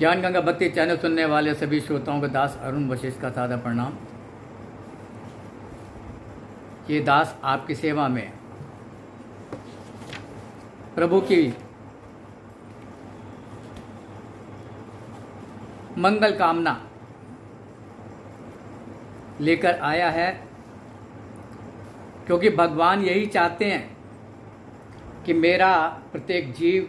ज्ञान गंगा भक्ति चैनल सुनने वाले सभी श्रोताओं को दास अरुण वशिष्ठ का सादा प्रणाम। ये दास आपकी सेवा में प्रभु की मंगल कामना लेकर आया है, क्योंकि भगवान यही चाहते हैं कि मेरा प्रत्येक जीव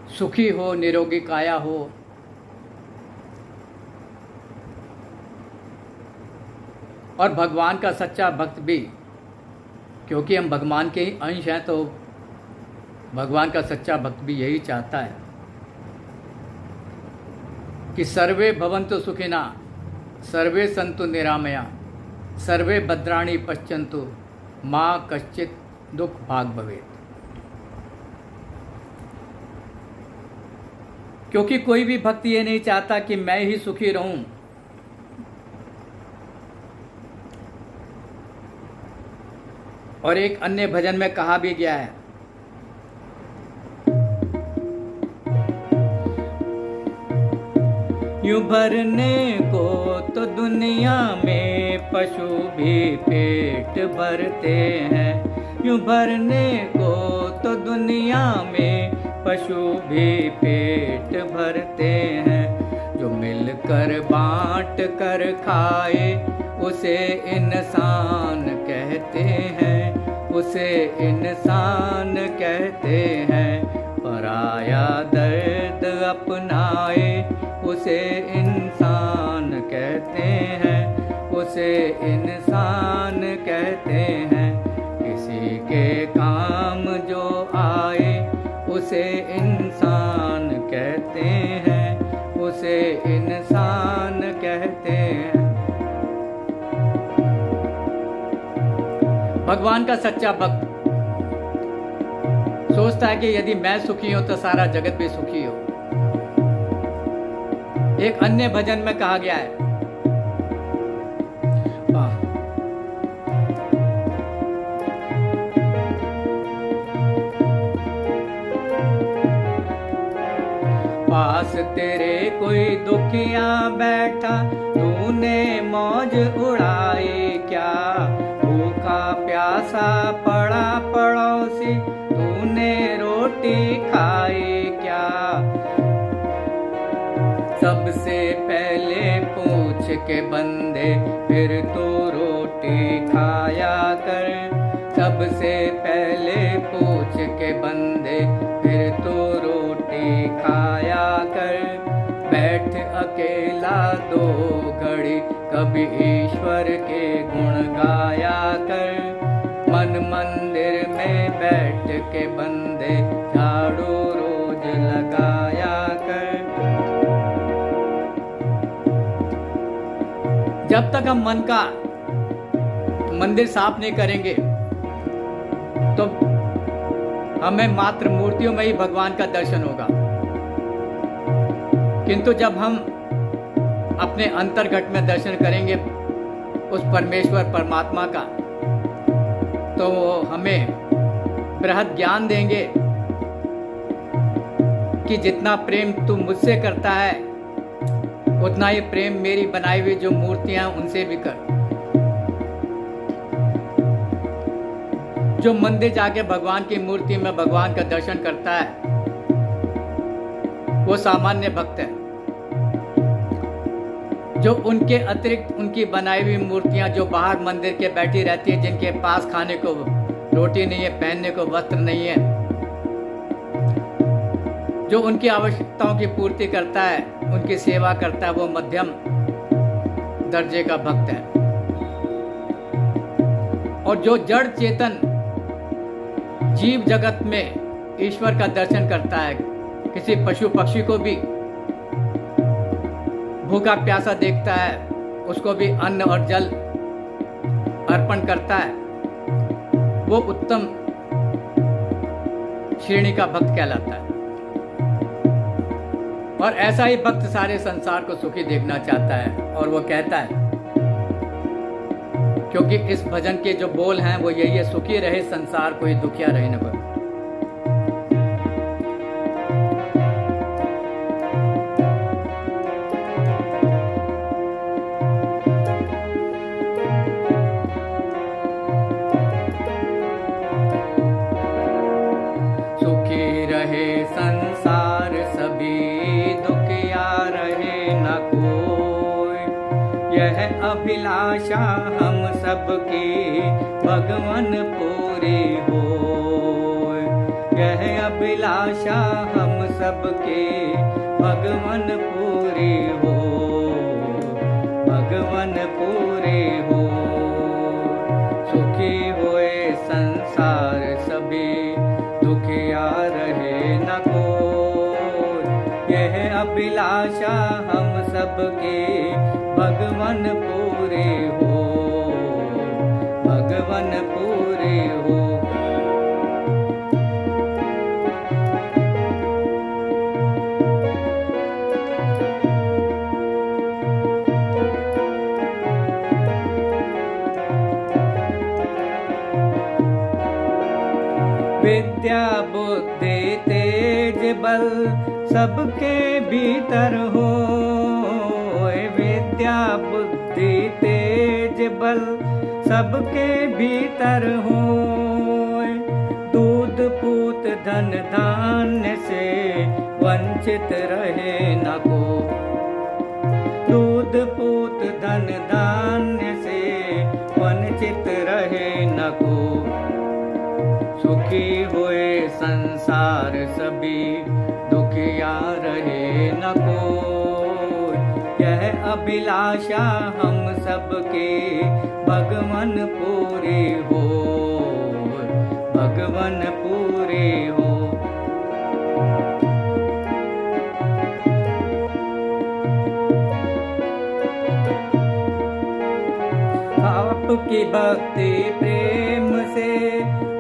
सुखी हो, निरोगी काया हो, और भगवान का सच्चा भक्त भी, क्योंकि हम भगवान के ही अंश हैं, तो भगवान का सच्चा भक्त भी यही चाहता है कि सर्वे भवन्तु सुखिना, सर्वे सन्तु निरामया, सर्वे भद्राणि पश्यन्तु, माँ कश्चित दुख भाग भवेत्। क्योंकि कोई भी भक्त ये नहीं चाहता कि मैं ही सुखी रहूं। और एक अन्य भजन में कहा भी गया है, यूं भरने को तो दुनिया में पशु भी पेट भरते हैं, यूं भरने को तो दुनिया में पशु भी पेट भरते हैं। जो मिलकर बांट कर खाए उसे इंसान कहते हैं, उसे इंसान कहते हैं। पराया दर्द अपनाए उसे इंसान कहते हैं, उसे इंसान कहते हैं। किसी के काम जो आए उसे इंसान कहते हैं, उसे इंसान कहते हैं। भगवान का सच्चा भक्त सोचता है कि यदि मैं सुखी हूं तो सारा जगत भी सुखी हो। एक अन्य भजन में कहा गया है, पास तेरे कोई दुखिया बैठा, तूने मौज उड़ाई क्या? भूखा प्यासा पड़ा पड़ोसी, तूने रोटी खाई क्या? सबसे पहले पूछ के बंदे फिर तू रोटी खाया कर। सबसे पहले पूछ के बंदे फिर तू रोटी खाया कर। बैठ अकेला 2 घड़ी कभी ईश्वर के गुण गाया कर। मन मंदिर में बैठ के बंदे झाड़ू रोज लगाया कर। जब तक हम मन का मंदिर साफ नहीं करेंगे तो हमें मात्र मूर्तियों में ही भगवान का दर्शन होगा। किंतु जब हम अपने अंतर्घट में दर्शन करेंगे उस परमेश्वर परमात्मा का, तो वो हमें बृहद ज्ञान देंगे कि जितना प्रेम तू मुझसे करता है उतना ही प्रेम मेरी बनाई हुई जो मूर्तियां उनसे भी कर। जो मंदिर जाके भगवान की मूर्ति में भगवान का दर्शन करता है वो सामान्य भक्त है। जो उनके अतिरिक्त उनकी बनाई हुई मूर्तियां जो बाहर मंदिर के बैठी रहती है, जिनके पास खाने को रोटी नहीं है, पहनने को वस्त्र नहीं है, जो उनकी आवश्यकताओं की पूर्ति करता है, उनकी सेवा करता है, वो मध्यम दर्जे का भक्त है। और जो जड़ चेतन जीव जगत में ईश्वर का दर्शन करता है, किसी पशु पक्षी को भी भूखा प्यासा देखता है, उसको भी अन्न और जल अर्पण करता है, वो उत्तम श्रेणी का भक्त कहलाता है। और ऐसा ही भक्त सारे संसार को सुखी देखना चाहता है। और वो कहता है, क्योंकि इस भजन के जो बोल हैं वो यही है, सुखी रहे संसार कोई दुखिया रहे न कोई। यह अभिलाषा हम सबकी भगवन पूरी हो। यह अभिलाषा हम सबके भगवन पूरी हो, भगवन पूरे हो। सुखी होए संसार सभी, दुखिया रहे न कोई। यह अभिलाषा हम सबके भगवन पूरे हो, भगवन पूरे हो। विद्या बुद्धि तेज बल सबके भीतर हो। विद्या बुद्धि तेज बल सबके भीतर हो। दूध पूत धन धान्य से वंचित रहे न को। दूध पूत धन धान्य से वंचित रहे न को। सुखी हुए संसार सभी, दुखिया रहे न कोई। यह अभिलाषा हम सबके भगवन पूरे हो, भगवन पूरे हो। आपकी भक्ति प्रेम से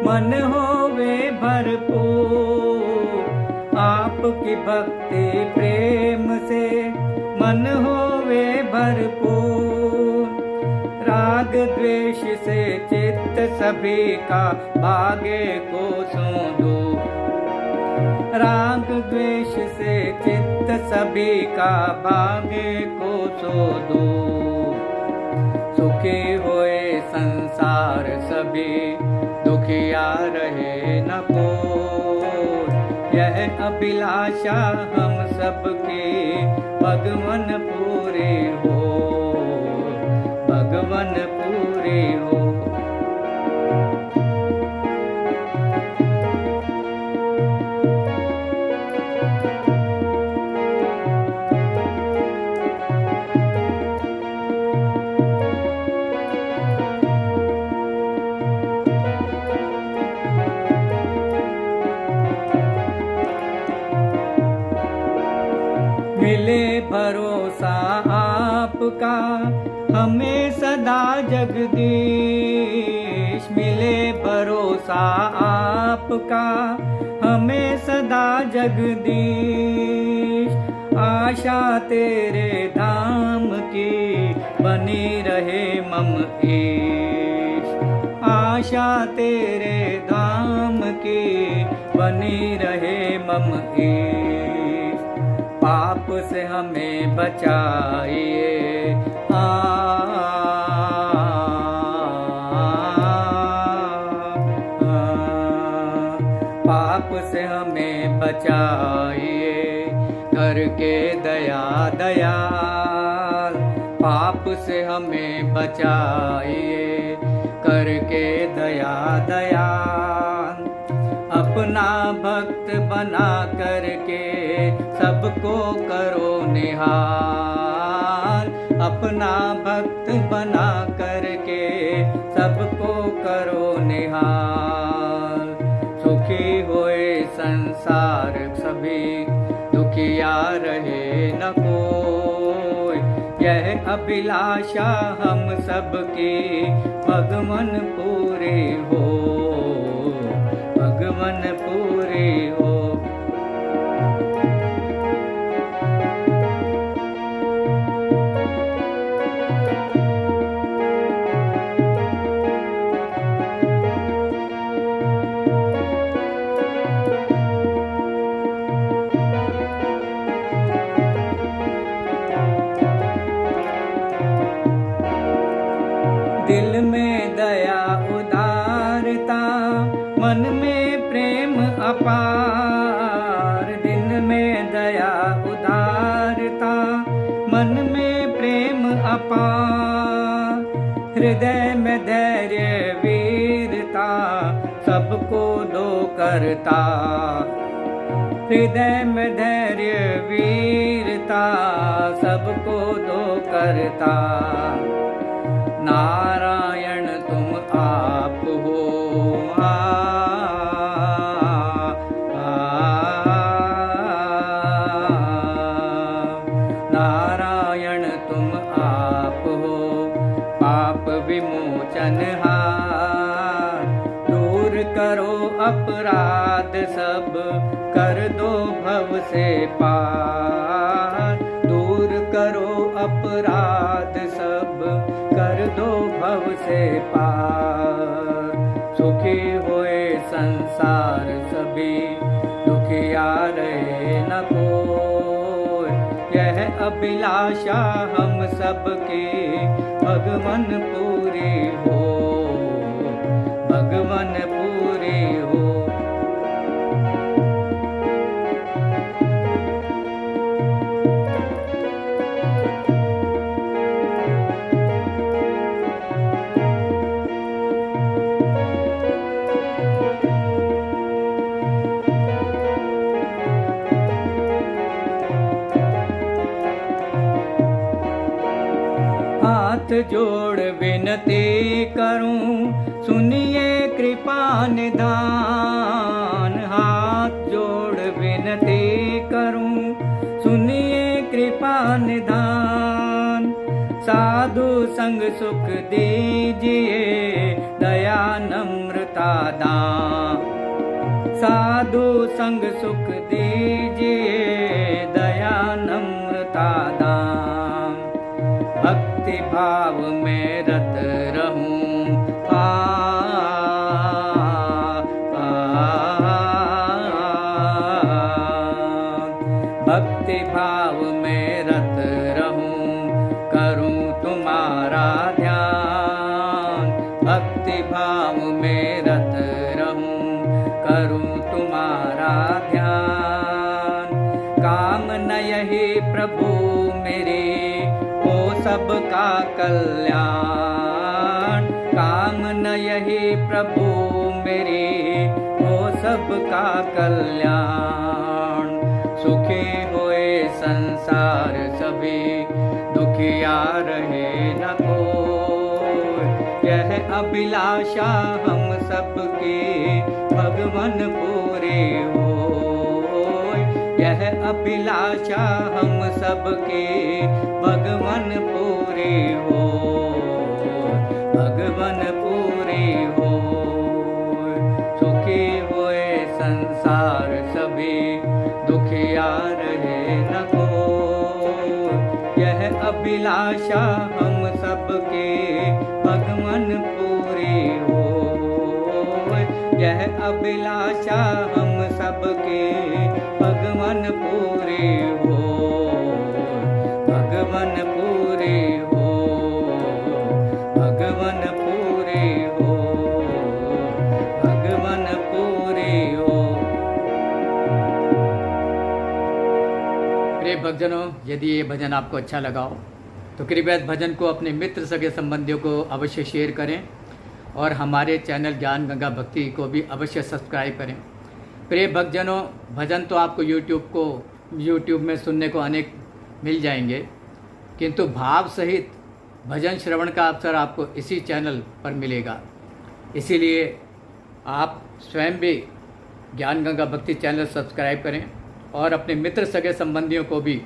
मन होवे भरपूर। आपकी भक्ति प्रेम से मन होवे भरपूर। राग द्वेष से चित्त सभी का भागे को सो दो। राग द्वेष से चित्त सभी का भागे को सो दो। सुखी होए संसार सभी, दुखिया रहे न कोई। यह अभिलाषा हम सबके भगवन पूरे हो, भगवन पूरे हो। मिले भरोसा आपका हमें सदा जगदीश। मिले भरोसा आपका हमें सदा जगदीश। आशा तेरे धाम की बनी रहे मम ईश। आशा तेरे धाम की बनी रहे मम ईश। पाप से हमें बचाइए, पाप से हमें बचाइए करके दया दयाल। पाप से हमें बचाइए करके दया दयाल। अपना भक्त बना करके सबको करो निहाल। अपना भक्त बना करके सबको करो निहाल। सुखी होए संसार सभी, दुखिया रहे न कोई। यह अभिलाषा हम सबकी भगवन पूरे हो, भगवन पूरे हो। दिल में दया उदारता वीरता सबको दो करता, हृदय में धैर्य वीरता सबको दो करता। नारायण तुम आप हो, नारायण तुम आप हो, पाप विमोचनहार, दूर करो अपराध सब, कर दो भव से पार। दूर करो अपराध सब, कर दो भव से पार। सुखी होए संसार सभी, दुखिया रहे न कोई, यह अभिलाषा हम सबकी भगवन पूरी हो, भगवन पूरी हो। हाथ जोड़ विनती करूं, सुनिए कृपा निधान। हाथ जोड़ विनती करूं, सुनिए कृपा निधान। साधु संग सुख दीजिए, दया नम्रता दान। साधु संग सुख दीजिए, दया नम्रता दान। भक्ति भाव में रत रहूं, भक्ति भाव में रत रहूं, करूं तुम्हारा ध्यान। भक्ति भाव में रत रहूं, करूं तुम्हारा ध्यान। काम न यही प्रभु मेरे, सबका कल्याण। काम न यही प्रभु मेरे, हो सबका कल्याण। सुखी होए संसार सभी, दुखिया रहे न कोई, यह अभिलाषा हम सबकी भगवन पूरी हो। यह अभिलाषा हम सबकी भगवन पूरी हो, भगवन पूरी हो। सुखी होए संसार सभी, दुखिया रहे न कोई, यह अभिलाषा हम सबकी भगवन पूरी हो। यह अभिलाषा हम सबकी भगवन पूरी हो, भगवन पूरी हो, भगवन पूरी हो, भगवन पूरी हो। प्रिय भक्तजनों, यदि ये भजन आपको अच्छा लगा हो तो कृपया इस भजन को अपने मित्र सगे संबंधियों को अवश्य शेयर करें और हमारे चैनल ज्ञान गंगा भक्ति को भी अवश्य सब्सक्राइब करें। प्रिय भक्तजनों, भजन तो आपको यूट्यूब में सुनने को अनेक मिल जाएंगे, किंतु भाव सहित भजन श्रवण का अवसर आपको इसी चैनल पर मिलेगा। इसीलिए आप स्वयं भी ज्ञान गंगा भक्ति चैनल सब्सक्राइब करें और अपने मित्र सगे संबंधियों को भी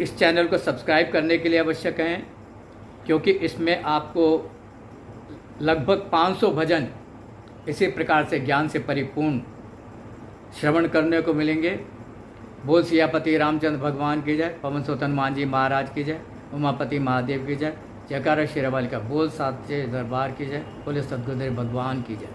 इस चैनल को सब्सक्राइब करने के लिए अवश्य कहें, क्योंकि इसमें आपको लगभग 500 भजन इसी प्रकार से ज्ञान से परिपूर्ण श्रवण करने को मिलेंगे। बोल सियापति रामचंद्र भगवान की जय, पवन सुत हनुमान जी महाराज की जय, उमापति महादेव की जय, जयकारा शेरावाली का बोल साचे दरबार की जय, बोले सद्गुरुदेव भगवान की जय।